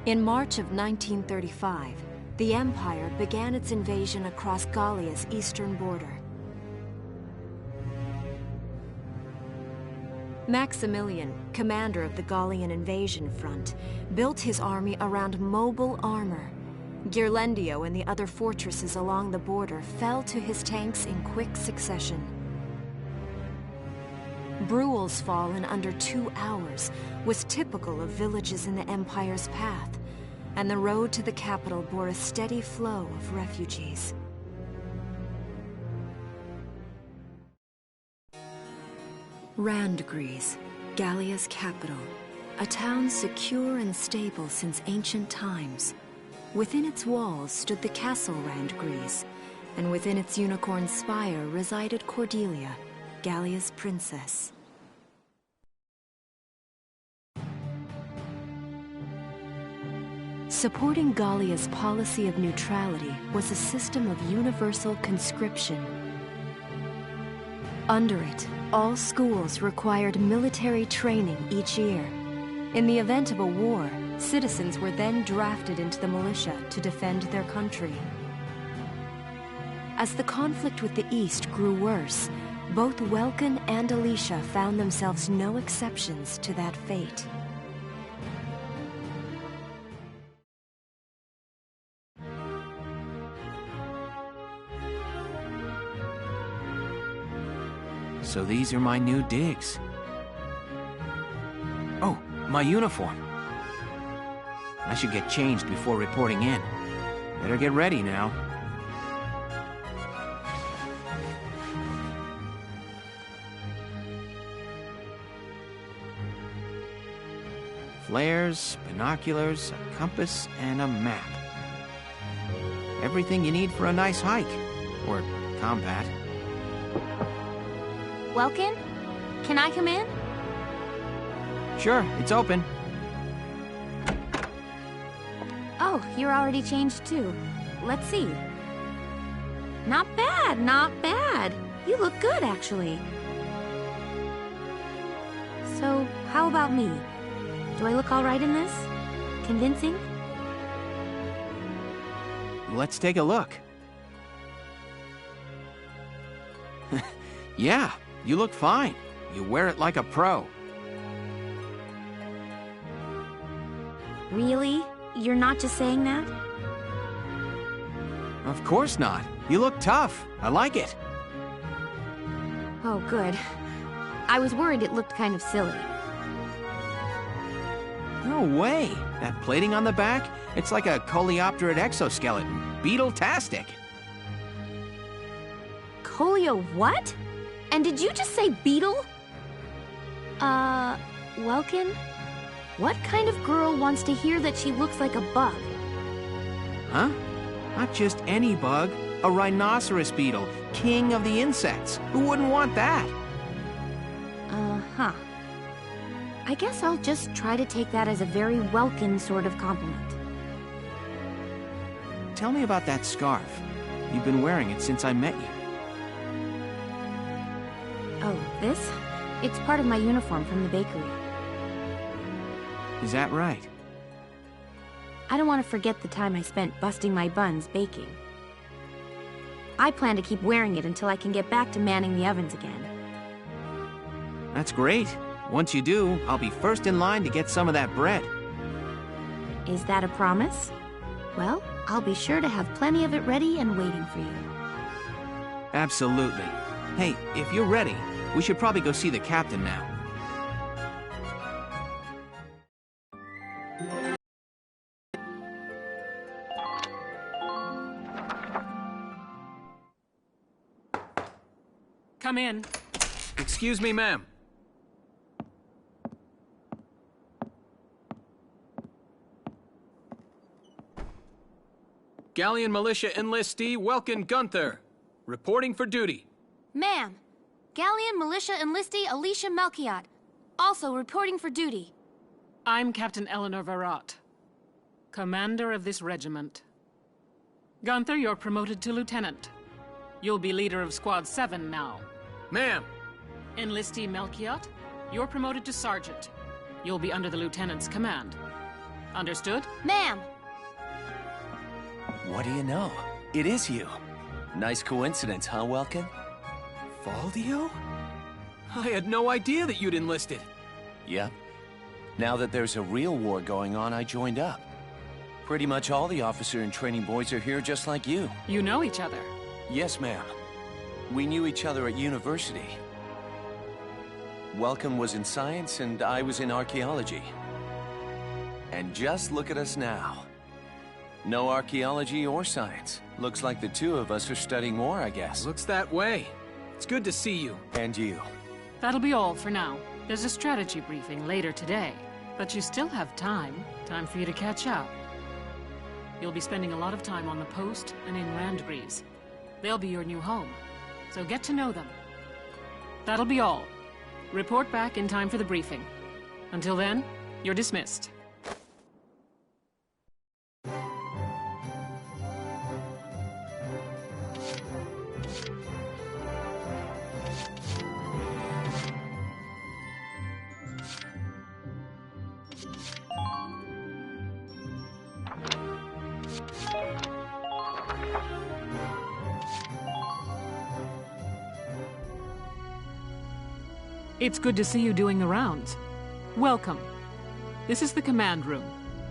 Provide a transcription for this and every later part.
In March of 1935, the Empire began its invasion across Gallia's eastern border. Maximilian, commander of the Gallian invasion front, built his army around mobile armor. Ghirlandaio and the other fortresses along the border fell to his tanks in quick succession. Bruhl's fall in under 2 hours was typical of villages in the Empire's path, and the road to the capital bore a steady flow of refugees. Randgries, Gallia's capital, a town secure and stable since ancient times. Within its walls stood the castle Randgries, and within its unicorn spire resided Cordelia, Gallia's princess. Supporting Gallia's policy of neutrality was a system of universal conscription. Under it, all schools required military training each year. In the event of a war, citizens were then drafted into the militia to defend their country. As the conflict with the East grew worse, both Welkin and Alicia found themselves no exceptions to that fate. So these are my new digs. Oh, my uniform. I should get changed before reporting in. Better get ready now. Flares, binoculars, a compass, and a map. Everything you need for a nice hike. Or combat. Welkin? Can I come in? Sure, it's open. Oh, you're already changed too. Let's see. Not bad, not bad. You look good, actually. So, how about me? Do I look all right in this? Convincing? Let's take a look. Yeah, you look fine. You wear it like a pro. Really? You're not just saying that? Of course not. You look tough. I like it. Oh, good. I was worried it looked kind of silly. No way. That plating on the back, it's like a coleopterate exoskeleton. Beetle-tastic. Coleo what? And did you just say beetle? Welkin? What kind of girl wants to hear that she looks like a bug? Huh? Not just any bug. A rhinoceros beetle, king of the insects. Who wouldn't want that? Uh-huh. I guess I'll just try to take that as a very Welkin sort of compliment. Tell me about that scarf. You've been wearing it since I met you. Oh, this? It's part of my uniform from the bakery. Is that right? I don't want to forget the time I spent busting my buns baking. I plan to keep wearing it until I can get back to manning the ovens again. That's great. Once you do, I'll be first in line to get some of that bread. Is that a promise? Well, I'll be sure to have plenty of it ready and waiting for you. Absolutely. Hey, if you're ready, we should probably go see the captain now. Come in. Excuse me, ma'am. Gallian Militia enlistee Welkin Gunther, reporting for duty. Ma'am, Gallian Militia enlistee Alicia Melchiot, also reporting for duty. I'm Captain Eleanor Varrot, commander of this regiment. Gunther, you're promoted to lieutenant. You'll be leader of Squad 7 now. Ma'am. Enlistee Melchiot, you're promoted to sergeant. You'll be under the lieutenant's command. Understood? Ma'am! What do you know? It is you. Nice coincidence, huh, Welkin? Valdio? I had no idea that you'd enlisted. Yep. Now that there's a real war going on, I joined up. Pretty much all the officer and training boys are here just like you. You know each other. Yes, ma'am. We knew each other at university. Welkin was in science and I was in archaeology. And just look at us now. No archaeology or science. Looks like the two of us are studying more, I guess. Looks that way. It's good to see you. And you. That'll be all for now. There's a strategy briefing later today, but you still have time for you to catch up. You'll be spending a lot of time on the post and in Randgreaves. They'll be your new home, so get to know them. That'll be all. Report back in time for the briefing. Until then, you're dismissed. It's good to see you doing the rounds. Welcome. This is the command room.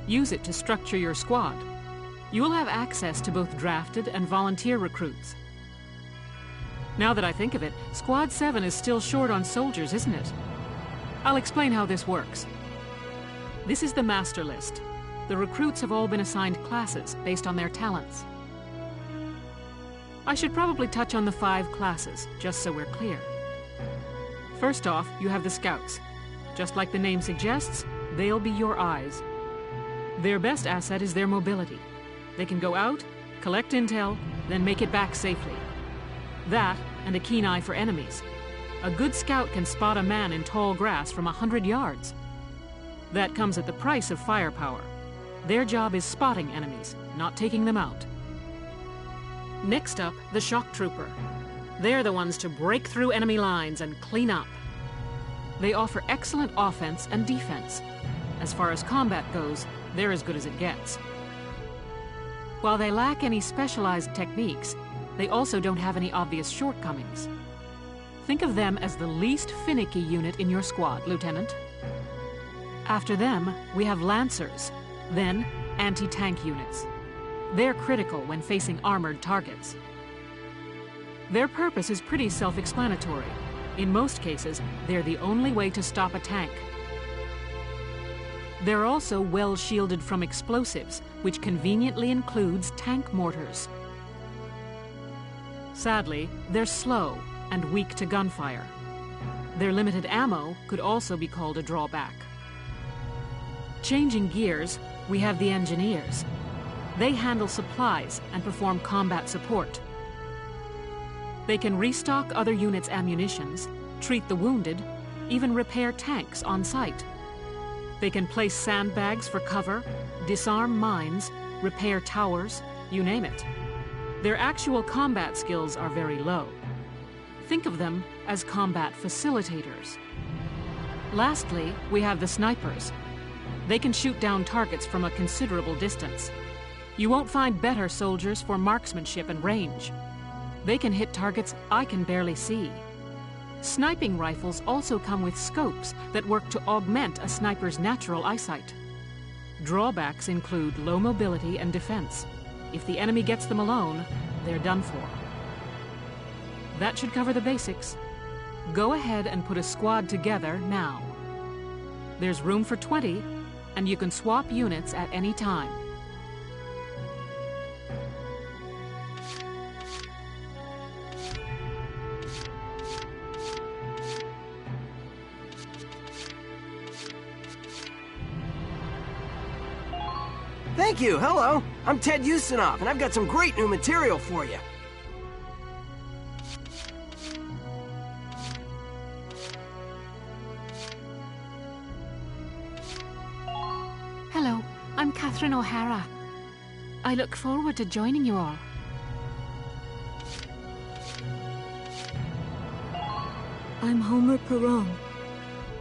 Use it to structure your squad. You will have access to both drafted and volunteer recruits. Now that I think of it, Squad 7 is still short on soldiers, isn't it? I'll explain how this works. This is the master list. The recruits have all been assigned classes based on their talents. I should probably touch on the 5 classes, just so we're clear. First off, you have the scouts. Just like the name suggests, they'll be your eyes. Their best asset is their mobility. They can go out, collect intel, then make it back safely. That, and a keen eye for enemies. A good scout can spot a man in tall grass from 100 yards. That comes at the price of firepower. Their job is spotting enemies, not taking them out. Next up, the shock trooper. They're the ones to break through enemy lines and clean up. They offer excellent offense and defense. As far as combat goes, they're as good as it gets. While they lack any specialized techniques, they also don't have any obvious shortcomings. Think of them as the least finicky unit in your squad, Lieutenant. After them, we have Lancers, then anti-tank units. They're critical when facing armored targets. Their purpose is pretty self-explanatory. In most cases, they're the only way to stop a tank. They're also well shielded from explosives, which conveniently includes tank mortars. Sadly, they're slow and weak to gunfire. Their limited ammo could also be called a drawback. Changing gears, we have the engineers. They handle supplies and perform combat support. They can restock other units' ammunitions, treat the wounded, even repair tanks on site. They can place sandbags for cover, disarm mines, repair towers, you name it. Their actual combat skills are very low. Think of them as combat facilitators. Lastly, we have the snipers. They can shoot down targets from a considerable distance. You won't find better soldiers for marksmanship and range. They can hit targets I can barely see. Sniping rifles also come with scopes that work to augment a sniper's natural eyesight. Drawbacks include low mobility and defense. If the enemy gets them alone, they're done for. That should cover the basics. Go ahead and put a squad together now. There's room for 20, and you can swap units at any time. Thank you, hello. I'm Ted Ustinov, and I've got some great new material for you. Hello, I'm Catherine O'Hara. I look forward to joining you all. I'm Homer Perron,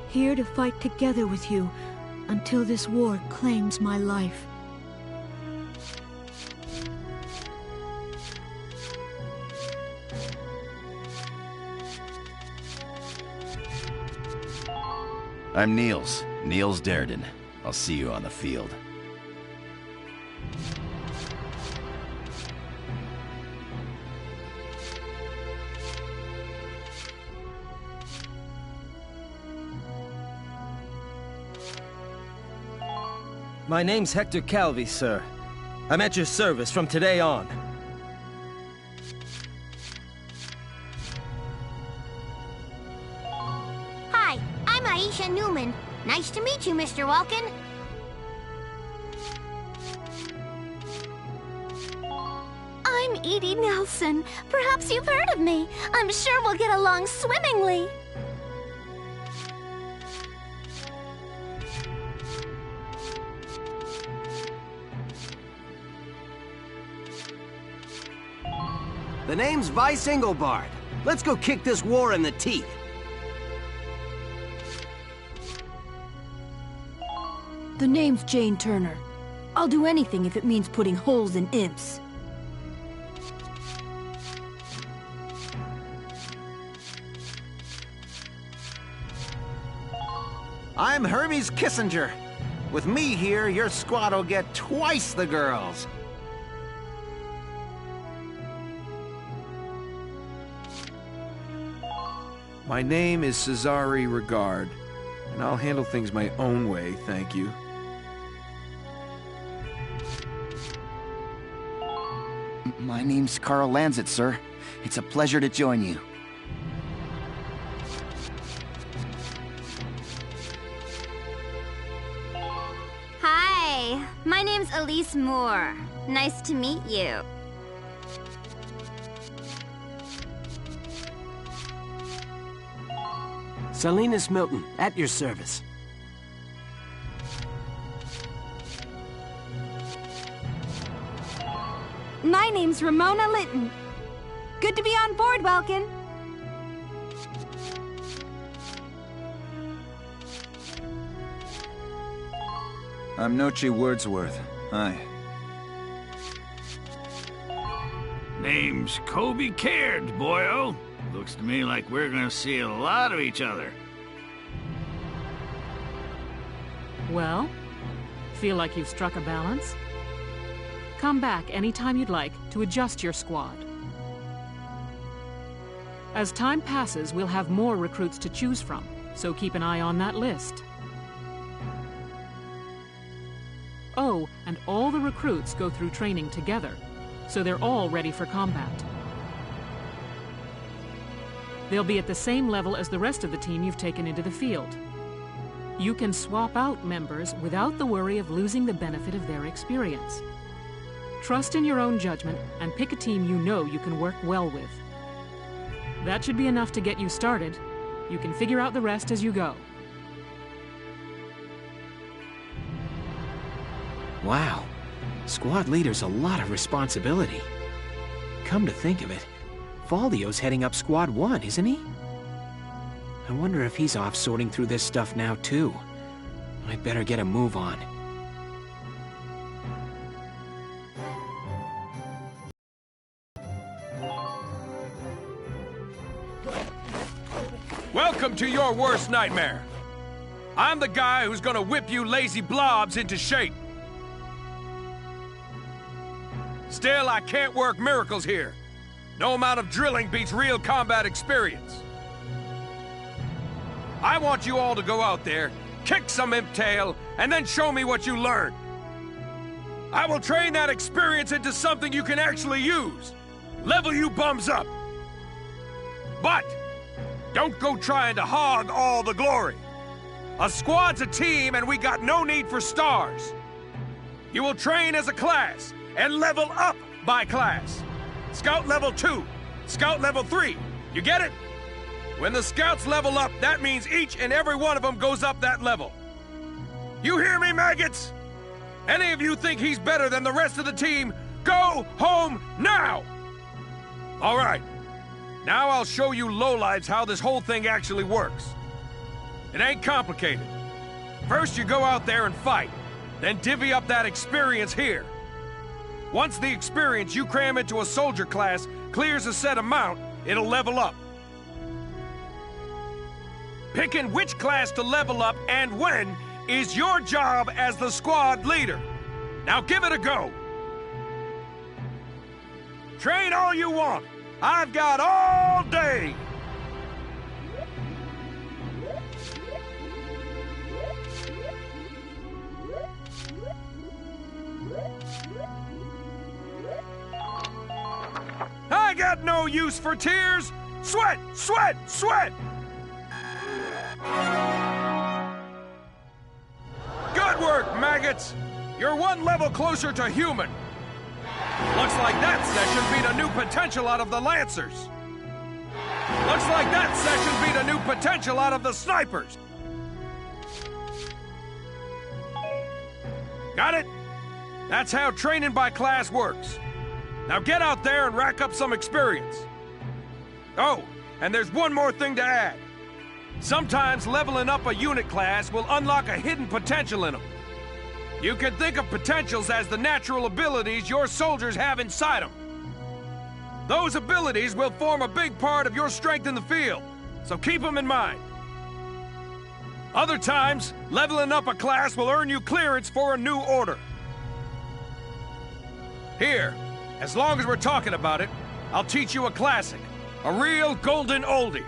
here to fight together with you until this war claims my life. I'm Niels Darden. I'll see you on the field. My name's Hector Calvi, sir. I'm at your service from today on. Hi, I'm Aisha Newman. Nice to meet you, Mr. Welkin. I'm Edie Nelson. Perhaps you've heard of me. I'm sure we'll get along swimmingly. The name's Vice Engelbard. Let's go kick this war in the teeth. The name's Jane Turner. I'll do anything if it means putting holes in imps. I'm Hermes Kissinger. With me here, your squad will get twice the girls. My name is Cesare Regard, and I'll handle things my own way, thank you. My name's Carl Lanzett, sir. It's a pleasure to join you. Hi, my name's Elise Moore. Nice to meet you. Salinas Milton, at your service. My name's Ramona Linton. Good to be on board, Welkin. I'm Nochi Wordsworth. Hi. Name's Kobe Caird, boyo. Looks to me like we're gonna see a lot of each other. Well, feel like you've struck a balance? Come back anytime you'd like to adjust your squad. As time passes, we'll have more recruits to choose from, so keep an eye on that list. Oh, and all the recruits go through training together, so they're all ready for combat. They'll be at the same level as the rest of the team you've taken into the field. You can swap out members without the worry of losing the benefit of their experience. Trust in your own judgment and pick a team you know you can work well with. That should be enough to get you started. You can figure out the rest as you go. Wow. Squad leader's a lot of responsibility. Come to think of it, Valdio's heading up Squad 1, isn't he? I wonder if he's off sorting through this stuff now, too. I'd better get a move on. Welcome to your worst nightmare. I'm the guy who's gonna whip you lazy blobs into shape. Still, I can't work miracles here. No amount of drilling beats real combat experience. I want you all to go out there, kick some imp tail, and then show me what you learned. I will train that experience into something you can actually use. Level you bums up. But don't go trying to hog all the glory. A squad's a team, and we got no need for stars. You will train as a class and level up by class. Scout level 2, Scout level 3. You get it? When the scouts level up, that means each and every one of them goes up that level. You hear me, maggots? Any of you think he's better than the rest of the team, go home now! All right. Now I'll show you lowlives how this whole thing actually works. It ain't complicated. First, you go out there and fight. Then divvy up that experience here. Once the experience you cram into a soldier class clears a set amount, it'll level up. Picking which class to level up and when is your job as the squad leader. Now give it a go. Train all you want. I've got all day. I got no use for tears. Sweat, sweat, sweat. Good work, maggots. You're one level closer to human. Looks like that session beat a new potential out of the Lancers. Looks like that session beat a new potential out of the Snipers. Got it? That's how training by class works. Now get out there and rack up some experience. Oh, and there's one more thing to add. Sometimes leveling up a unit class will unlock a hidden potential in them. You can think of potentials as the natural abilities your soldiers have inside them. Those abilities will form a big part of your strength in the field, so keep them in mind. Other times, leveling up a class will earn you clearance for a new order. Here, as long as we're talking about it, I'll teach you a classic, a real golden oldie.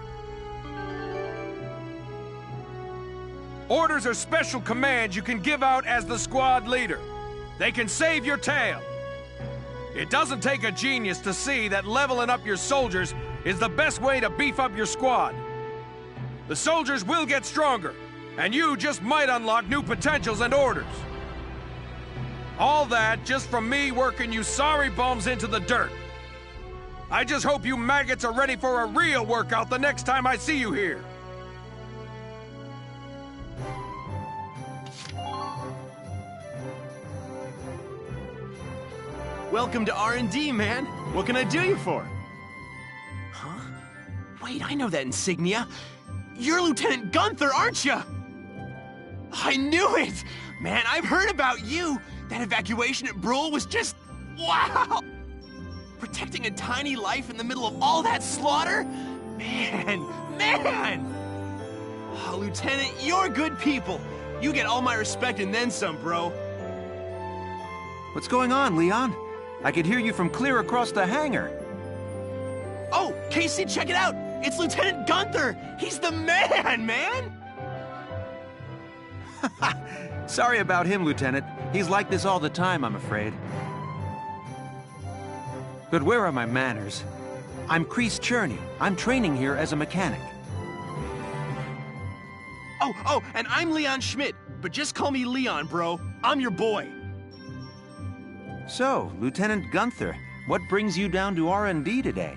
Orders are special commands you can give out as the squad leader. They can save your tail. It doesn't take a genius to see that leveling up your soldiers is the best way to beef up your squad. The soldiers will get stronger, and you just might unlock new potentials and orders. All that just from me working you sorry bums into the dirt. I just hope you maggots are ready for a real workout the next time I see you here. Welcome to R&D, man. What can I do you for? Huh? Wait, I know that insignia. You're Lieutenant Gunther, aren't you? I knew it! Man, I've heard about you. That evacuation at Bruhl was just... wow! Protecting a tiny life in the middle of all that slaughter? Man! Oh, Lieutenant, you're good people. You get all my respect and then some, bro. What's going on, Leon? I could hear you from clear across the hangar. Oh, Casey, check it out! It's Lieutenant Gunther! He's the man! Sorry about him, Lieutenant. He's like this all the time, I'm afraid. But where are my manners? I'm Kreese Cherney. I'm training here as a mechanic. Oh, and I'm Leon Schmidt, but just call me Leon, bro. I'm your boy. So, Lieutenant Gunther, what brings you down to R&D today?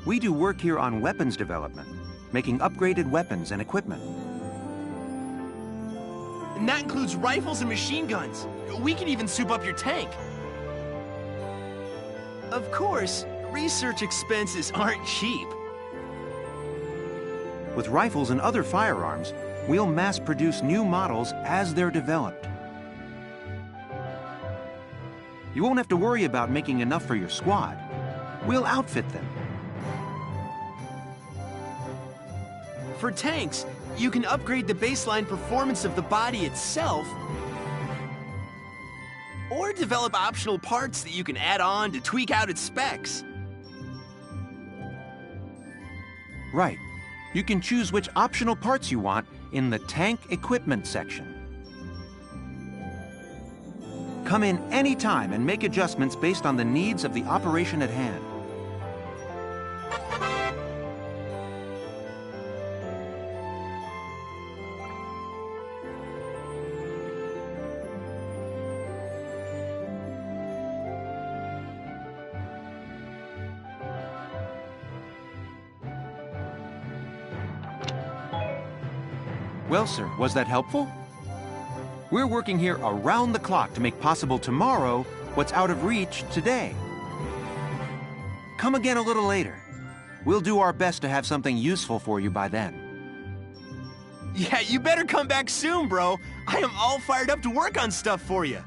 We do work here on weapons development, making upgraded weapons and equipment. And that includes rifles and machine guns. We can even soup up your tank. Of course, research expenses aren't cheap. With rifles and other firearms, we'll mass-produce new models as they're developed. You won't have to worry about making enough for your squad. We'll outfit them. For tanks, you can upgrade the baseline performance of the body itself, or develop optional parts that you can add on to tweak out its specs. Right. You can choose which optional parts you want in the tank equipment section. Come in any time and make adjustments based on the needs of the operation at hand. Well, sir, was that helpful? We're working here around the clock to make possible tomorrow what's out of reach today. Come again a little later. We'll do our best to have something useful for you by then. Yeah, you better come back soon, bro. I am all fired up to work on stuff for you.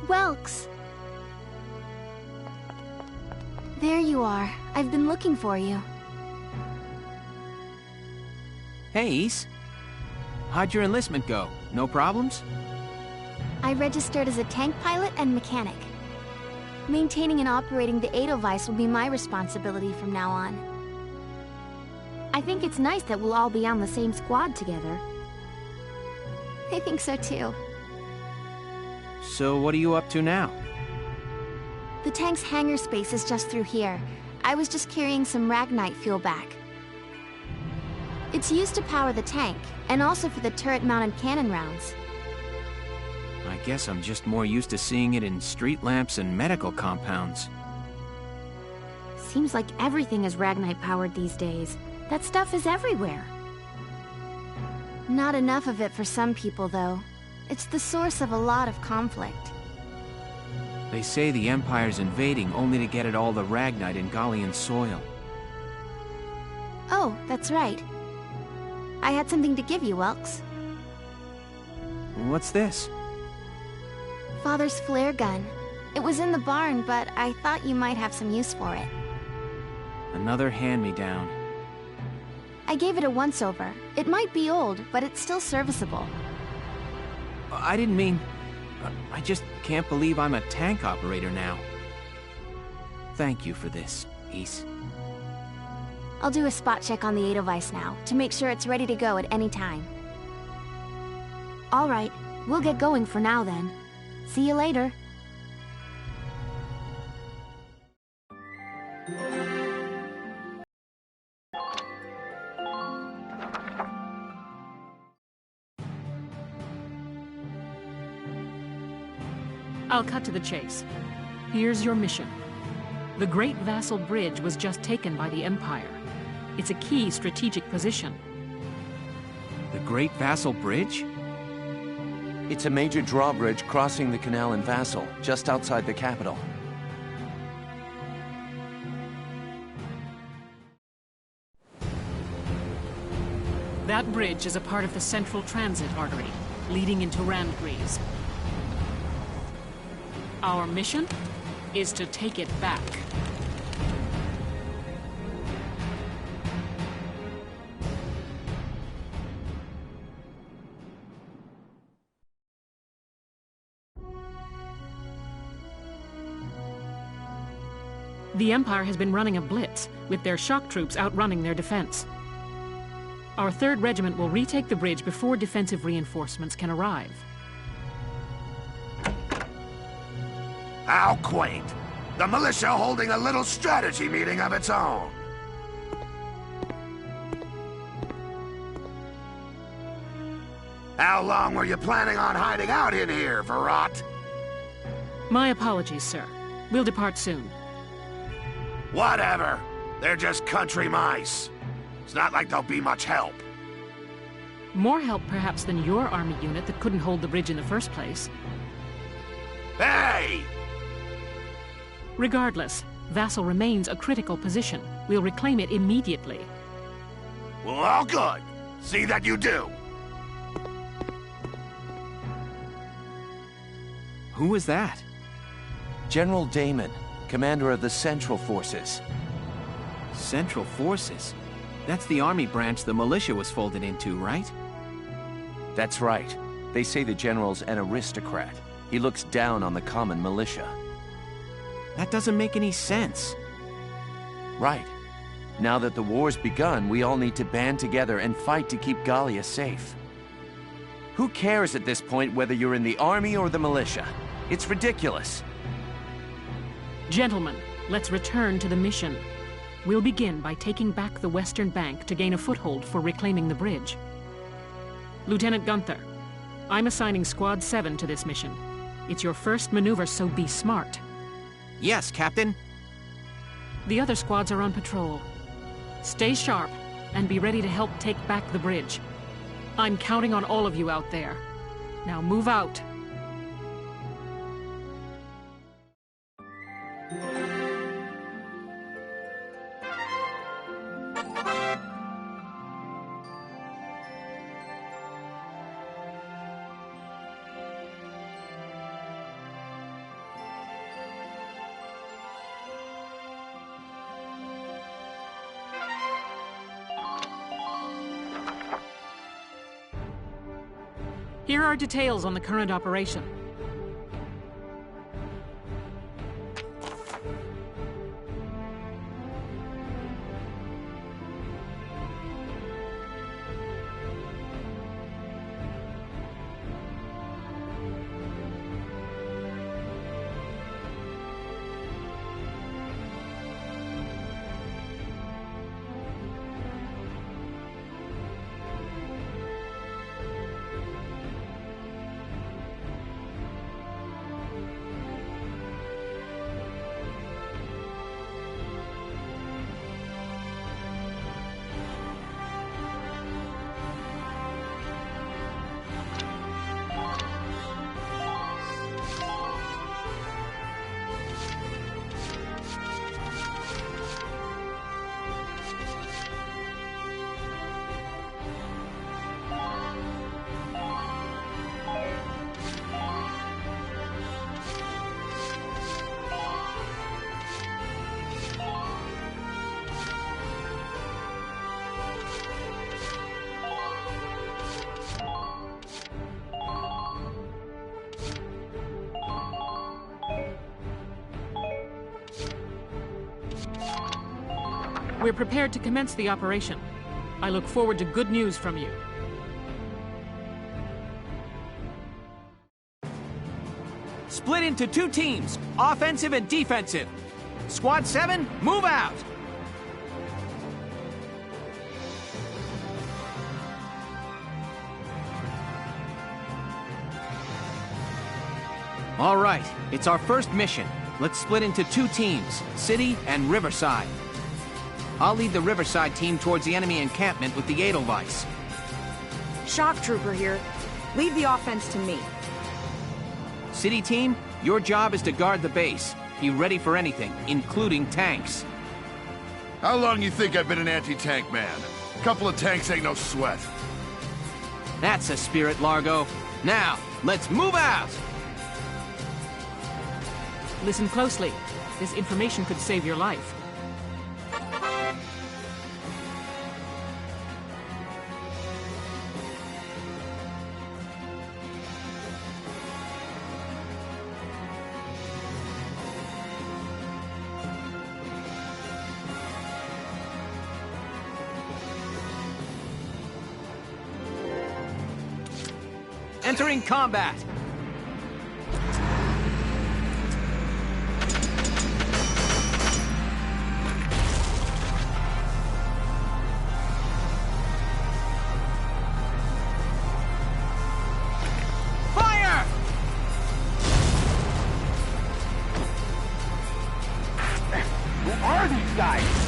Welks! There you are. I've been looking for you. Hey, Is. How'd your enlistment go? No problems? I registered as a tank pilot and mechanic. Maintaining and operating the Edelweiss will be my responsibility from now on. I think it's nice that we'll all be on the same squad together. I think so too. So what are you up to now? The tank's hangar space is just through here. I was just carrying some Ragnite fuel back. It's used to power the tank, and also for the turret-mounted cannon rounds. I guess I'm just more used to seeing it in street lamps and medical compounds. Seems like everything is Ragnite-powered these days. That stuff is everywhere. Not enough of it for some people, though. It's the source of a lot of conflict. They say the Empire's invading only to get at all the Ragnite in Gallian soil. Oh, that's right. I had something to give you, Welks. What's this? Father's flare gun. It was in the barn, but I thought you might have some use for it. Another hand-me-down. I gave it a once-over. It might be old, but it's still serviceable. I didn't mean... I just can't believe I'm a tank operator now. Thank you for this, Is. I'll do a spot check on the Edelweiss now, to make sure it's ready to go at any time. All right, we'll get going for now then. See you later. I'll cut to the chase. Here's your mission. The Great Vasel Bridge was just taken by the Empire. It's a key strategic position. The Great Vasel Bridge? It's a major drawbridge crossing the canal in Vasel, just outside the capital. That bridge is a part of the central transit artery, leading into Randgries. Our mission is to take it back. The Empire has been running a blitz, with their shock troops outrunning their defense. Our 3rd Regiment will retake the bridge before defensive reinforcements can arrive. How quaint. The militia holding a little strategy meeting of its own. How long were you planning on hiding out in here, Verrot? My apologies, sir. We'll depart soon. Whatever. They're just country mice. It's not like they'll be much help. More help, perhaps, than your army unit that couldn't hold the bridge in the first place. Hey! Regardless, Vasel remains a critical position. We'll reclaim it immediately. Well, all good. See that you do. Who was that? General Damon, commander of the Central Forces. Central Forces? That's the army branch the militia was folded into, right? That's right. They say the general's an aristocrat. He looks down on the common militia. That doesn't make any sense. Right. Now that the war's begun, we all need to band together and fight to keep Gallia safe. Who cares at this point whether you're in the army or the militia? It's ridiculous. Gentlemen, let's return to the mission. We'll begin by taking back the western bank to gain a foothold for reclaiming the bridge. Lieutenant Gunther, I'm assigning Squad 7 to this mission. It's your first maneuver, so be smart. Yes, Captain. The other squads are on patrol. Stay sharp and be ready to help take back the bridge. I'm counting on all of you out there. Now move out. Here are details on the current operation. We're prepared to commence the operation. I look forward to good news from you. Split into 2 teams, offensive and defensive. Squad 7, move out! All right, it's our first mission. Let's split into 2 teams, City and Riverside. I'll lead the Riverside team towards the enemy encampment with the Edelweiss. Shock Trooper here. Leave the offense to me. City team, your job is to guard the base. Be ready for anything, including tanks. How long you think I've been an anti-tank man? A couple of tanks ain't no sweat. That's a spirit, Largo. Now, let's move out! Listen closely. This information could save your life. Entering combat! Fire! Who are these guys?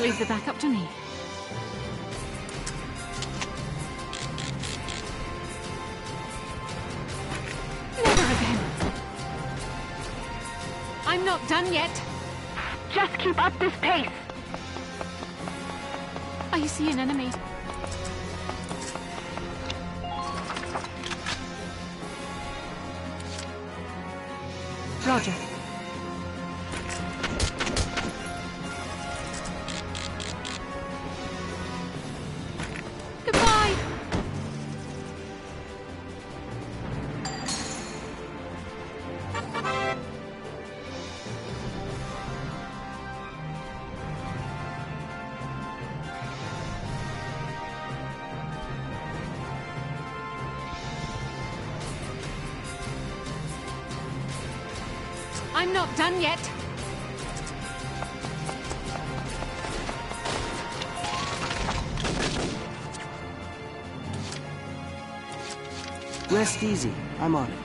Leave the back up to me. Never again. I'm not done yet. Just keep up this pace. I see an enemy. Roger. Goodbye. I'm not done yet. Rest easy. I'm on it.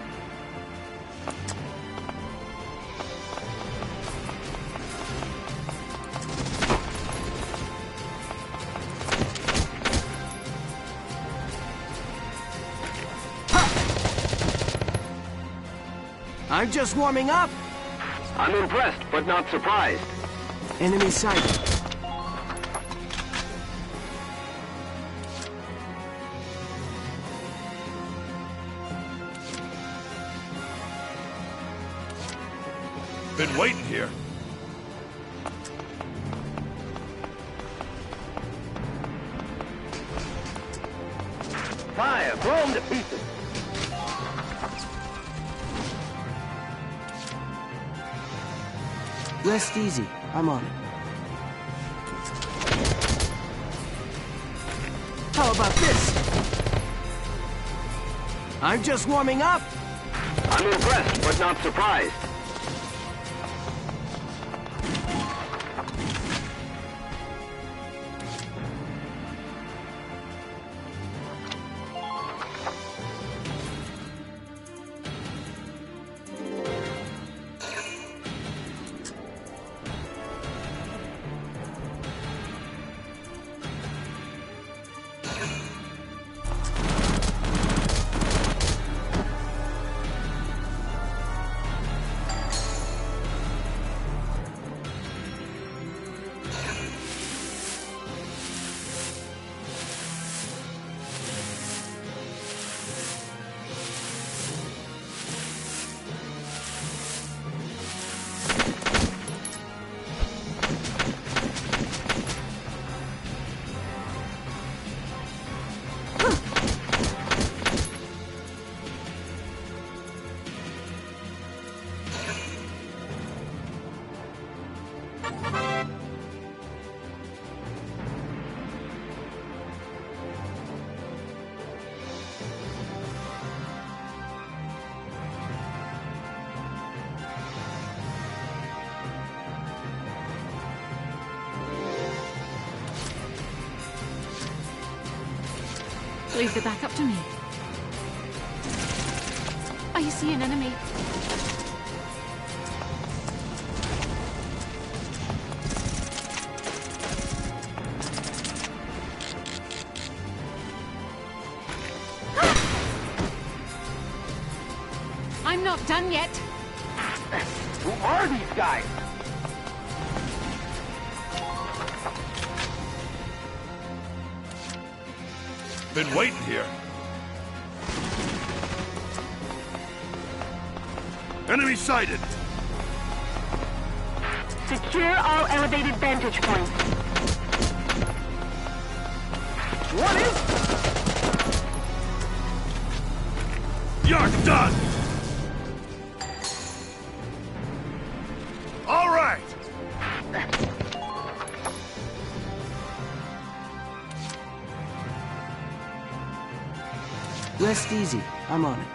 I'm just warming up! I'm impressed, but not surprised. Enemy sighted. Been waiting here. Fire! Blow them to pieces! Rest easy. I'm on it. How about this? I'm just warming up! I'm impressed, but not surprised. Leave it back up to me. I see an enemy. I'm not done yet. Who are these guys? Been waiting here. Enemy sighted. Secure all elevated vantage points. What is? You're done! All right! Rest easy. I'm on it.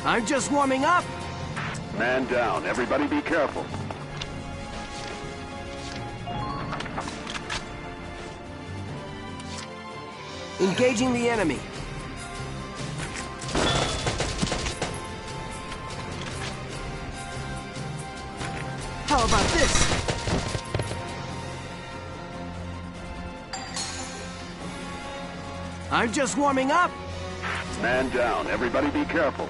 I'm just warming up! Man down. Everybody be careful. Engaging the enemy. How about this? I'm just warming up! Man down. Everybody be careful.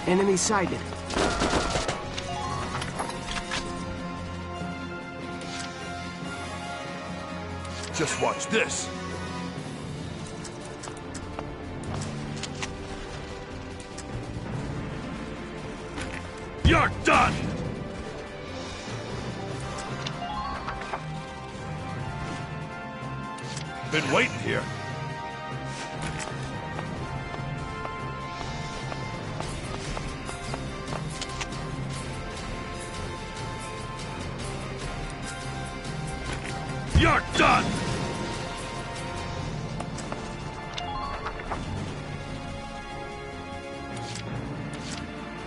Enemy sighted. Just watch this. You're done! Been waiting here. You're done!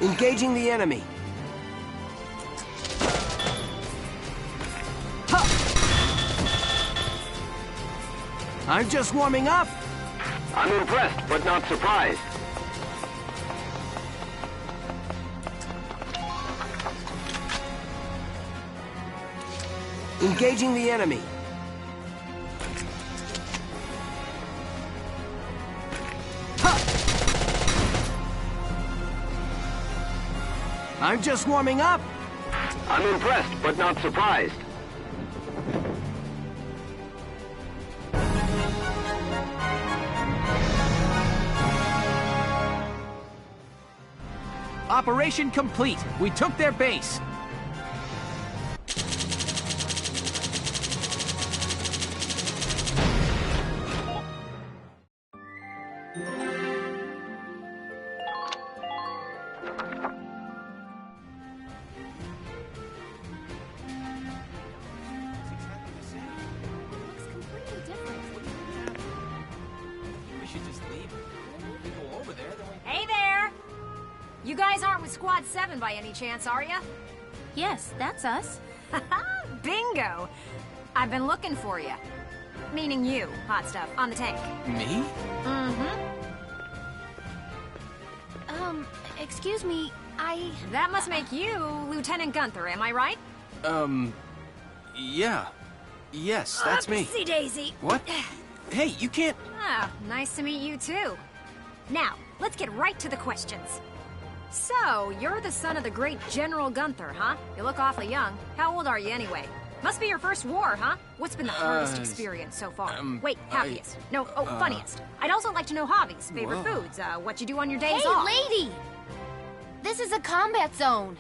Engaging the enemy. Ha! I'm just warming up. I'm impressed, but not surprised. Engaging the enemy. I'm just warming up. I'm impressed, but not surprised. Operation complete. We took their base. You guys aren't with Squad 7 by any chance, are ya? Yes, that's us. Bingo! I've been looking for you. Meaning you, hot stuff, on the tank. Me? Excuse me, That must make you Lieutenant Gunther, am I right? Yeah. Yes, that's me. Upsy daisy. What? Hey, you can't... Ah, nice to meet you too. Now, let's get right to the questions. So, you're the son of the great General Gunther, huh? You look awfully young. How old are you anyway? Must be your first war, huh? What's been the hardest experience so far? Wait, happiest. Funniest. I'd also like to know hobbies, favorite foods, what you do on your days off. Hey, lady! This is a combat zone.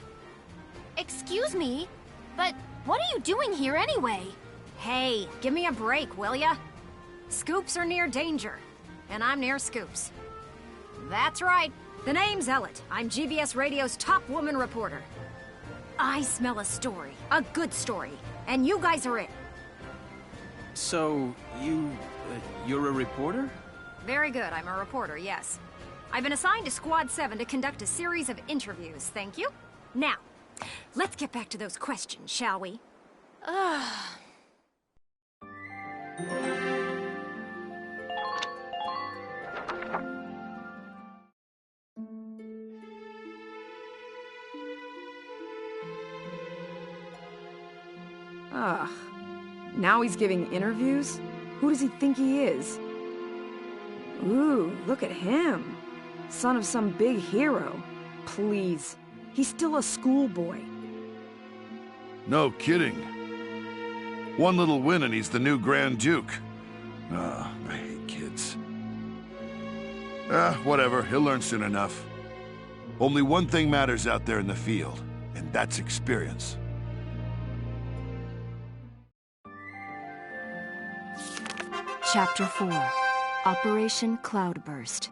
Excuse me, but what are you doing here anyway? Hey, give me a break, will ya? Scoops are near danger, and I'm near scoops. That's right. The name's Ellet. I'm GVS Radio's top woman reporter. I smell a story, a good story, and you guys are it. So, you're a reporter? Very good, I'm a reporter, yes. I've been assigned to Squad 7 to conduct a series of interviews, thank you. Now, let's get back to those questions, shall we? Now he's giving interviews? Who does he think he is? Ooh, look at him. Son of some big hero. Please. He's still a schoolboy. No kidding. One little win and he's the new Grand Duke. I hate kids. Whatever. He'll learn soon enough. Only one thing matters out there in the field, and that's experience. Chapter 4, Operation Cloudburst.